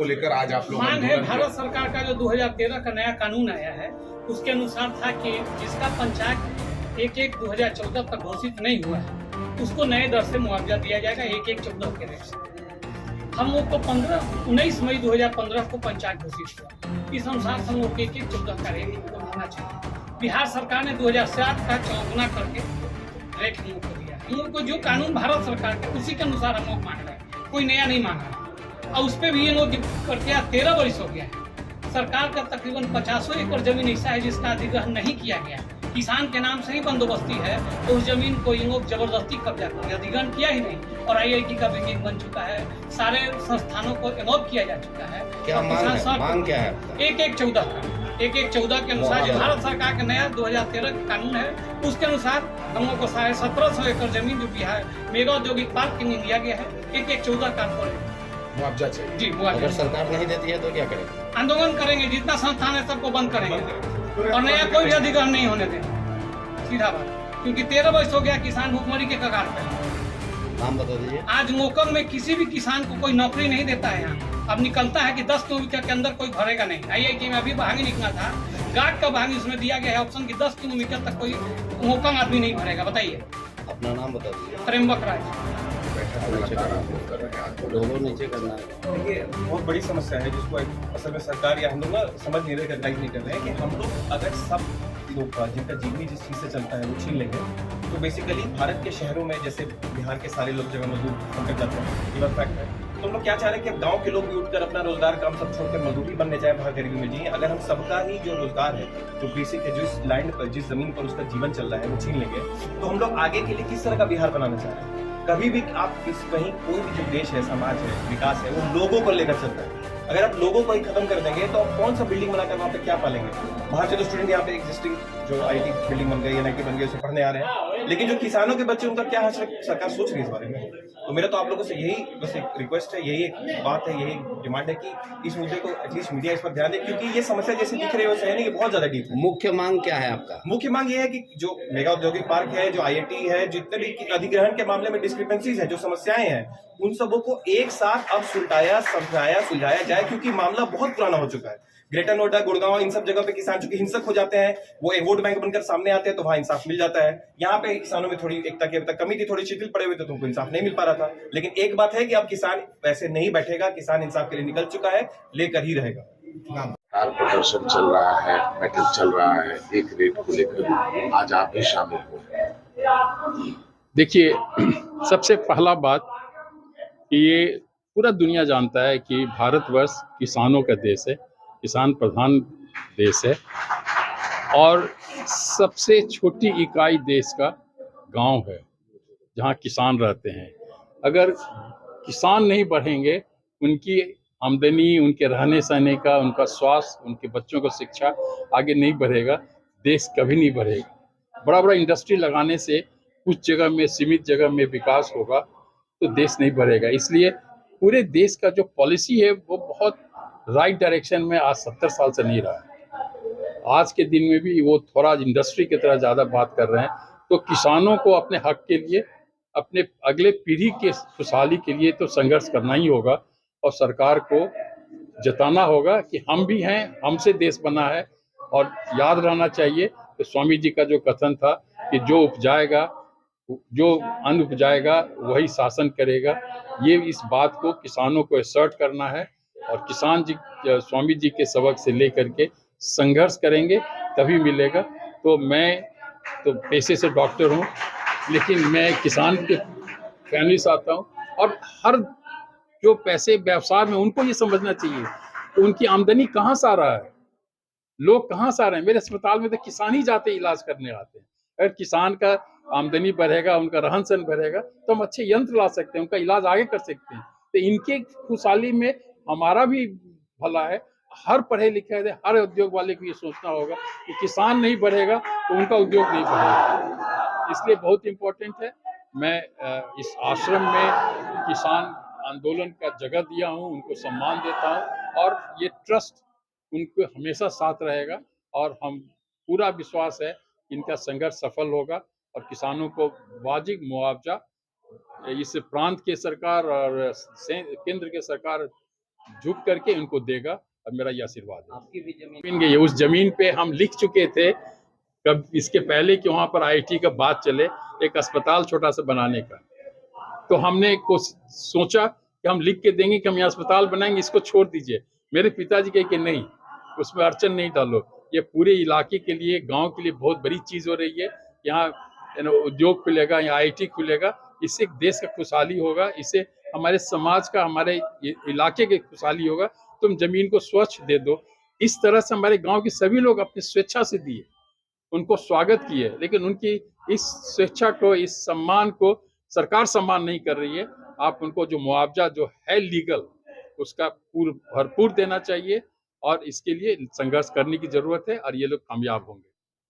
को लेकर आज आप लोग मांग है भारत सरकार का जो 2013 का नया कानून आया है उसके अनुसार था कि जिसका पंचायत 1/1/2014 तक घोषित नहीं हुआ है उसको नए दर से मुआवजा दिया जाएगा 1/1/14 के रेट से। हम लोग को 19 मई 2015 को पंचायत घोषित हुआ। इस अनुसार हम लोग 1/1/14 का रेट को होना चाहिए। बिहार सरकार ने 2007 का 4 करके रेट हम लोग को दिया। हम लोग को जो कानून भारत सरकार के उसी के अनुसार हम लोग मांग रहे हैं, कोई नया नहीं मांग रहा है। और उस पर भी ये लोग करके 13 वर्ष हो गया है। सरकार का तकरीबन 50 एकड़ जमीन ऐसा है जिसका अधिग्रहण नहीं किया गया। किसान के नाम से ही बंदोबस्ती है तो उस जमीन को ये लोग जबरदस्ती कब्जा कर अधिग्रहण किया ही नहीं। और IIT का बिल्डिंग बन चुका है, सारे संस्थानों को एलॉट किया जा चुका है। क्या मांग क्या है? 1/1/14 का 1/1/14 के अनुसार जो भारत सरकार का नया 2013 का कानून है उसके अनुसार हम लोग को 1750 एकड़ जमीन जो बिहार मेगा औद्योगिक पार्क के लिए दिया गया है 1/1/14 का मुआवजा चाहिए। जी मुआवजा। अगर सरकार नहीं देती है तो क्या करेंगे? आंदोलन करेंगे, जितना संस्थान है सबको बंद करेंगे और नया कोई भी अधिग्रहण नहीं होने देंगे, सीधा बात। क्योंकि 13 वर्ष हो गया किसान भूखमरी के कगार पे है। नाम बता दीजिए। आज मोकम में किसी भी किसान को कोई नौकरी नहीं देता है। यहाँ अब निकलता है कि 10 किलोमीटर के अंदर कोई भरेगा नहीं। IIT में अभी भागी निकला था, गार्ड का भागी उसमें दिया गया है ऑप्शन की 10 किलोमीटर तक कोई मोकम आदमी नहीं भरेगा। बताइए। अपना नाम बता दीजिए। त्र्यंबक राज। लोगों नीचे करना है। देखिए बहुत बड़ी समस्या है जिसको असल में सरकार या हम लोग ना समझ नहीं रहे, रिकॉग्नाइज नहीं कर रहे हैं कि हम लोग अगर सब लोग का जिनका जीवनी जिस चीज़ से चलता है वो छीन लेंगे तो बेसिकली भारत के शहरों में जैसे बिहार के सारे लोग जगह मजदूर बनकर जाते हैं, ये बात फैक्ट है। तो हम लोग क्या चाह रहे हैं कि अब गाँव के लोग भी उठकर अपना रोजगार काम सब छोड़कर मजदूरी बनने जाए, बाहर गरीबी में जिए। अगर हम सबका ही जो रोजगार है जो बेसिक है, जो इस लैंड पर जिस जमीन पर उसका जीवन चल रहा है वो छीन लेंगे तो हम लोग आगे के लिए किस तरह का बिहार बनाना चाह रहे हैं? कभी भी आप कहीं कोई भी जो देश है, समाज है, विकास है, वो लोगों को लेकर चलता है। अगर आप लोगों को ही खत्म कर देंगे तो आप कौन सा बिल्डिंग बनाकर वहाँ पे क्या पालेंगे? बाहर से तो स्टूडेंट यहाँ पे एग्जिस्टिंग जो IIT बिल्डिंग बन गई, NIT बन गई, उसे पढ़ने आ रहे हैं, लेकिन जो किसानों के बच्चे उनका क्या हाल सरकार सोच रही है इस बारे में? तो मेरा तो आप लोगों से यही बस एक रिक्वेस्ट है, यही एक बात है, यही डिमांड है कि इस मुद्दे को एटलीस्ट मीडिया इस पर ध्यान दे, क्योंकि ये समस्या जैसे दिख रही है वैसे है नहीं, ये बहुत ज्यादा डीप है। मुख्य मांग क्या है आपका? मुख्य मांग ये है कि जो मेगा औद्योगिक पार्क है, जो IIT है, जितने भी अधिग्रहण के मामले में डिस्क्रिपेंसीज है, जो समस्याएं हैं, उन सबों को एक साथ अब सुलझाया जाए, क्योंकि मामला बहुत पुराना हो चुका है। ग्रेटर नोएडा, गुड़गांव, इन सब जगह पे किसान चूंकि हिंसक हो जाते हैं, वो एक वोट बैंक बनकर सामने आते हैं तो वहां इंसाफ मिल जाता है। यहाँ पे किसानों में थोड़ी एकता की अब तक कमी थी, थोड़ी शिथिल पड़े हुए थे, तुमको इंसाफ नहीं मिल पा रहा था। लेकिन एक बात है कि अब किसान वैसे नहीं बैठेगा, किसान इंसाफ के लिए निकल चुका है, लेकर ही रहेगा। प्रदर्शन चल रहा है, बैठक चल रहा है एक रेट को लेकर, आज आप भी शामिल हो। देखिए, सबसे पहला बात कि ये पूरा दुनिया जानता है कि भारतवर्ष किसानों का देश है, किसान प्रधान देश है और सबसे छोटी इकाई देश का गांव है जहां किसान रहते हैं। अगर किसान नहीं बढ़ेंगे, उनकी आमदनी, उनके रहने सहने का, उनका स्वास्थ्य, उनके बच्चों को शिक्षा आगे नहीं बढ़ेगा, देश कभी नहीं बढ़ेगा। बड़ा बड़ा इंडस्ट्री लगाने से कुछ जगह में, सीमित जगह में विकास होगा तो देश नहीं बढ़ेगा। इसलिए पूरे देश का जो पॉलिसी है वो बहुत राइट डायरेक्शन में आज 70 साल से नहीं रहा है। आज के दिन में भी वो थोड़ा इंडस्ट्री की तरह ज़्यादा बात कर रहे हैं। तो किसानों को अपने हक के लिए, अपने अगले पीढ़ी के खुशहाली के लिए तो संघर्ष करना ही होगा और सरकार को जताना होगा कि हम भी हैं, हमसे देश बना है। और याद रहना चाहिए कि स्वामी जी का जो कथन था कि जो अन्न उपजाएगा वही शासन करेगा, ये इस बात को किसानों को असर्ट करना है और किसान जी स्वामी जी के सबक से लेकर के संघर्ष करेंगे तभी मिलेगा। तो मैं तो पेशे से डॉक्टर हूँ, लेकिन मैं किसान के फैमिली से आता हूँ और हर जो पैसे व्यवसाय में उनको ये समझना चाहिए तो उनकी आमदनी कहाँ से आ रहा है, लोग कहाँ से आ रहे हैं। मेरे अस्पताल में तो किसान ही जाते इलाज करने आते हैं। अगर किसान का आमदनी बढ़ेगा, उनका रहन सहन बढ़ेगा तो हम अच्छे यंत्र ला सकते हैं, उनका इलाज आगे कर सकते हैं। तो इनके खुशहाली में हमारा भी भला है। हर पढ़े लिखे हर उद्योग वाले को ये सोचना होगा कि किसान नहीं बढ़ेगा तो उनका उद्योग नहीं बढ़ेगा। इसलिए बहुत इम्पोर्टेंट है। मैं इस आश्रम में किसान आंदोलन का जगह दिया हूँ, उनको सम्मान देता हूँ और ये ट्रस्ट उनको हमेशा साथ रहेगा और हम पूरा विश्वास है इनका संघर्ष सफल होगा और किसानों को वाजिब मुआवजा इस प्रांत के सरकार और केंद्र के सरकार झुक करके इनको देगा और मेरा ये आशीर्वाद है। आपकी भी जमीन जमीन गई है, उस जमीन पे हम लिख चुके थे कब इसके पहले कि वहां पर IIT का बात चले एक अस्पताल छोटा सा बनाने का, तो हमने कुछ सोचा कि हम लिख के देंगे कि हम यहाँ अस्पताल बनाएंगे, इसको छोड़ दीजिए। मेरे पिताजी कहे कि नहीं, उसमें अड़चन नहीं डालो, ये पूरे इलाके के लिए, गांव के लिए बहुत बड़ी चीज हो रही है। यहाँ उद्योग खुलेगा, यहाँ IIT खुलेगा, इससे देश का खुशहाली होगा, इससे हमारे समाज का, हमारे इलाके की खुशहाली होगा। तुम जमीन को स्वच्छ दे दो। इस तरह से हमारे गांव के सभी लोग अपनी स्वेच्छा से दिए, उनको स्वागत किए, लेकिन उनकी इस स्वेच्छा को, इस सम्मान को सरकार सम्मान नहीं कर रही है। आप उनको जो मुआवजा जो है लीगल, उसका भरपूर देना चाहिए और इसके लिए संघर्ष करने की जरूरत है और ये लोग कामयाब होंगे।